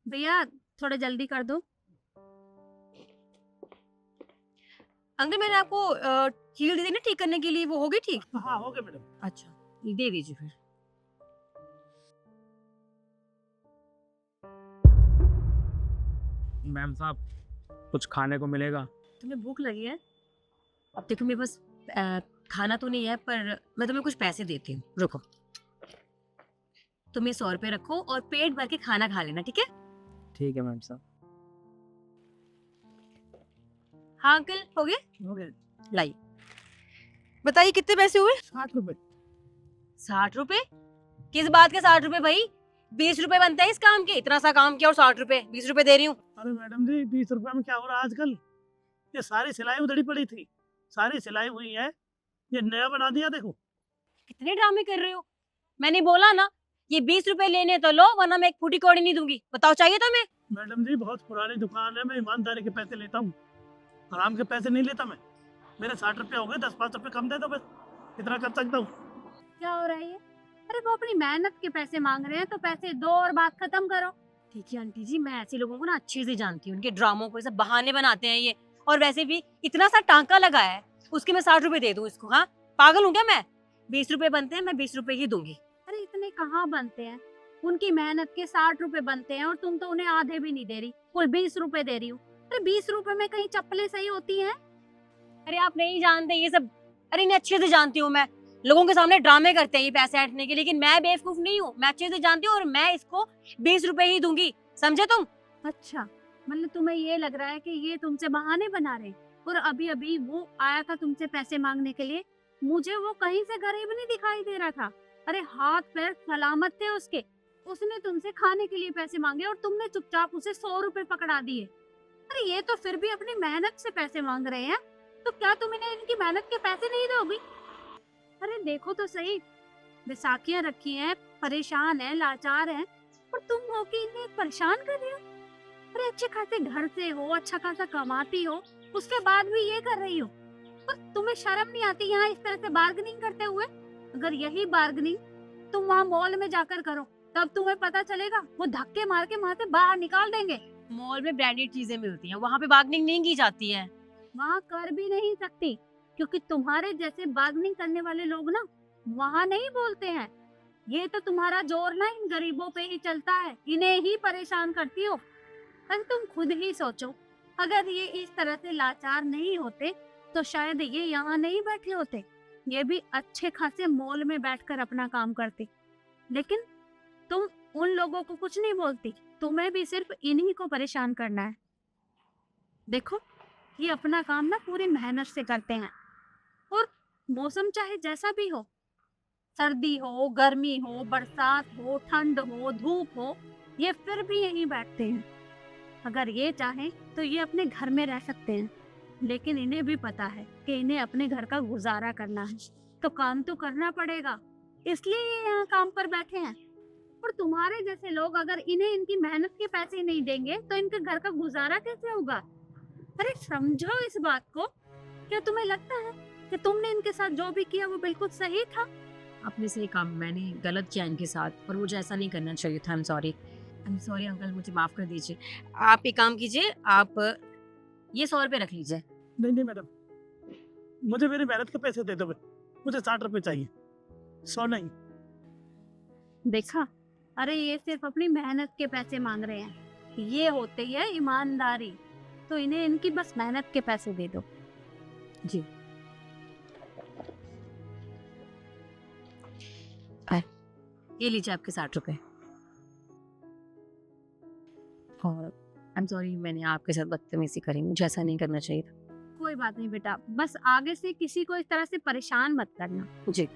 भैया थोड़ा जल्दी कर दो। अंकल मैंने आपको हील दी थी ना ठीक करने के लिए, वो हो गई ठीक? हाँ हो गया मैडम। अच्छा, ये दे दीजिए फिर। मैम साहब कुछ खाने को मिलेगा? तुम्हें भूख लगी है? अब देखो मेरे पास खाना तो नहीं है, पर मैं तुम्हें कुछ पैसे देती हूँ, रुको। तुम ये 100 रुपए रखो और पेट भर के खाना खा लेना, ठीक है? ठीक है मैम साहब। हाँ अंकल, हो गए? हो गया। लाइए, बताइए कितने पैसे हुए? 60 रुपए। 60 रुपए? किस बात के 60 रुपए भाई? 20 रुपए बनते हैं इस काम के, इतना सा काम किया और 60 रुपए? 20 रुपए दे रही हूँ। अरे मैडम जी 20 रुपए में क्या हो रहा है आजकल? ये सारी सिलाई उधड़ी पड़ी थी, सारी सिलाई हुई है, ये नया बना दिया देखो। कितने ड्रामे कर रहे हो? मैंने बोला ना, ये 20 रुपए लेने तो लो, वरना मैं एक फूटी कौड़ी नहीं दूंगी। बताओ चाहिए तुम्हें? मैडम जी बहुत पुरानी दुकान है, मैं ईमानदारी के पैसे लेता हूँ, आराम के पैसे नहीं लेता मैं। मेरे 60 रुपए हो गए, 10-5 रुपए कम दे दो बस, इतना कर सकता हूँ। क्या हो रहा है ये? अरे वो अपनी मेहनत के पैसे मांग रहे हैं तो पैसे दो और बात खत्म करो। ठीक है आंटी जी, मैं ऐसे लोगों को ना अच्छे से जानती हूँ, उनके ड्रामों को, ये सब बहाने बनाते हैं ये। और वैसे भी इतना सा टांका लगाया है, उसके मैं 60 रुपए दे दूँ इसको? हाँ, पागल हूँ क्या मैं? 20 रुपए बनते हैं, मैं 20 रुपए ही दूंगी। अरे इतने कहाँ बनते हैं? उनकी मेहनत के 60 रुपए बनते हैं और तुम तो उन्हें आधे भी नहीं दे रही, कुल 20 रुपए दे रही हो। अरे 20 रुपए में कहीं चप्पलें सही होती हैं? अरे आप नहीं जानते ये सब। अरे इन्हें अच्छे से जानती हूँ मैं, लोगों के सामने ड्रामे करते हैं ये पैसे ऐंठने के, लेकिन मैं बेवकूफ नहीं हूँ, मैं अच्छे से जानती हूँ और मैं इसको 20 रुपए ही दूंगी, समझे तुम? अच्छा, मतलब तुम्हें ये लग रहा है कि ये तुमसे बहाने बना रहे हैं? और अभी अभी वो आया था तुमसे पैसे मांगने के लिए, मुझे वो कहीं से गरीब नहीं दिखाई दे रहा था। अरे हाथ पैर सलामत थे उसके, उसने तुमसे खाने के लिए पैसे मांगे और तुमने चुपचाप उसे 100 रुपए पकड़ा दिए। अरे ये तो फिर भी अपनी मेहनत से पैसे मांग रहे हैं, तो क्या तुम इन्हें इनकी मेहनत के पैसे नहीं दोगी? अरे देखो तो सही, बैसाखियां रखी हैं, परेशान है, लाचार है, और तुम हो कि इन्हें परेशान कर रही हो? अरे अच्छे खासे घर से हो, अच्छा खासा कमाती हो, उसके बाद भी ये कर रही हो? और तुम्हें शर्म नहीं आती यहाँ इस तरह से बार्गेनिंग करते हुए? अगर यही बार्गेनिंग तुम वहाँ मॉल में जाकर करो, तब तुम्हें पता चलेगा, वो धक्के मार के वहाँ से बाहर निकाल देंगे। मॉल में ब्रांडेड चीजें मिलती हैं, वहाँ पे बार्गेनिंग नहीं की जाती है। वहाँ कर भी नहीं सकती, क्योंकि तुम्हारे जैसे बार्गेनिंग करने वाले लोग ना वहाँ नहीं बोलते हैं। ये तो तुम्हारा जोर ना इन गरीबों पे ही चलता है, इन्हें ही परेशान करती हो। अरे तुम खुद ही सोचो, अगर ये इस तरह से लाचार नहीं होते तो शायद ये यहाँ नहीं बैठे होते, ये भी अच्छे खासे मॉल में बैठकर अपना काम करते। लेकिन तुम उन लोगों को कुछ नहीं बोलती, तुम्हें भी सिर्फ इन्हीं को परेशान करना है। देखो, ये अपना काम ना पूरी मेहनत से करते हैं, और मौसम चाहे जैसा भी हो, सर्दी हो, गर्मी हो, बरसात हो, ठंड हो, धूप हो, ये फिर भी यहीं बैठते हैं। अगर ये चाहें तो ये अपने घर में रह सकते हैं, लेकिन इन्हें भी पता है कि इन्हें अपने घर का गुजारा करना है, तो काम तो करना पड़ेगा, इसलिए ये यहाँ काम पर बैठे हैं। और तुम्हारे जैसे लोग अगर इन्हें इनकी मेहनत के पैसे नहीं देंगे तो इनके घर का गुजारा कैसे होगा? अरे समझो इस बात को। क्या तुम्हें लगता है कि तुमने इनके साथ जो भी किया वो बिल्कुल सही था? आपने सही कहा, मैंने गलत किया इनके साथ, और मुझे ऐसा नहीं करना चाहिए था। आई एम सॉरी अंकल, मुझे माफ कर दीजिए। आप एक काम कीजिए, आप ये 100 रुपए रख लीजिए। नहीं नहीं मैडम, मुझे मेरी मेहनत के पैसे दे दो बस, मुझे 60 रुपए चाहिए, 100 नहीं। देखा, अरे ये सिर्फ अपनी मेहनत के पैसे मांग रहे हैं, ये होते है ईमानदारी। तो इन्हें इनकी बस मेहनत के पैसे दे दो। जी, ये लीजिए आपके 60 रुपए। और आई एम सॉरी, मैंने आपके साथ बदतमीजी करी, मुझे ऐसा नहीं करना चाहिए था। कोई बात नहीं बेटा, बस आगे से किसी को इस तरह से परेशान मत करना। जी।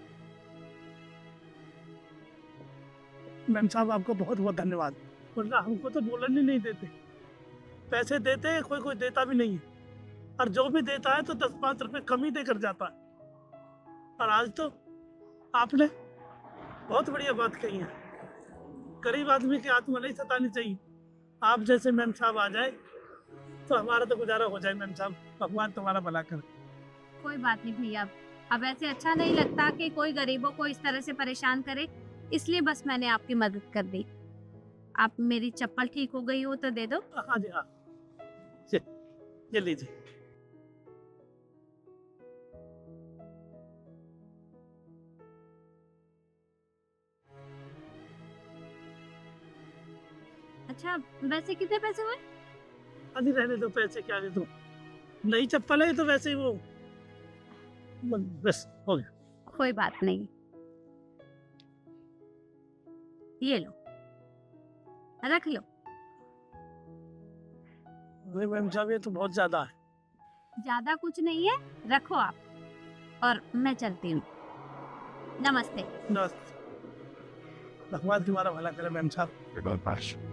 मैम साहब आपको बहुत बहुत धन्यवाद, वरना हमको तो बोलने ही नहीं देते। पैसे देते हैं, कोई कोई देता भी नहीं है, और जो भी देता है तो 10-5 रुपए कम ही देकर जाता है। और आज तो आपने बहुत बढ़िया बात कही है, गरीब आदमी की आत्मा नहीं सतानी चाहिए। आप जैसे मैम साहब आ जाए तो हमारा तो गुजारा हो जाए। मैम साहब भगवान तुम्हारा भला करे। कोई बात नहीं भैया, अब ऐसे अच्छा नहीं लगता कि कोई गरीबों को इस तरह से परेशान करे, इसलिए बस मैंने आपकी मदद कर दी। आप मेरी चप्पल ठीक हो गई हो तो दे दो। हाँ जी हाँ, ये लीजिए। अच्छा, वैसे कितने पैसे हुए? अभी रहने दो, पैसे क्या दे दो, नई चप्पल है तो वैसे ही वो बस हो गया। कोई बात नहीं, ये लो, रख लो। अरे मैम साहब, ये तो बहुत ज्यादा है। ज्यादा कुछ नहीं है, रखो आप, और मैं चलती हूँ। नमस्ते। बस भगवान तुम्हारा भला करे मैम साहब। Goodbye.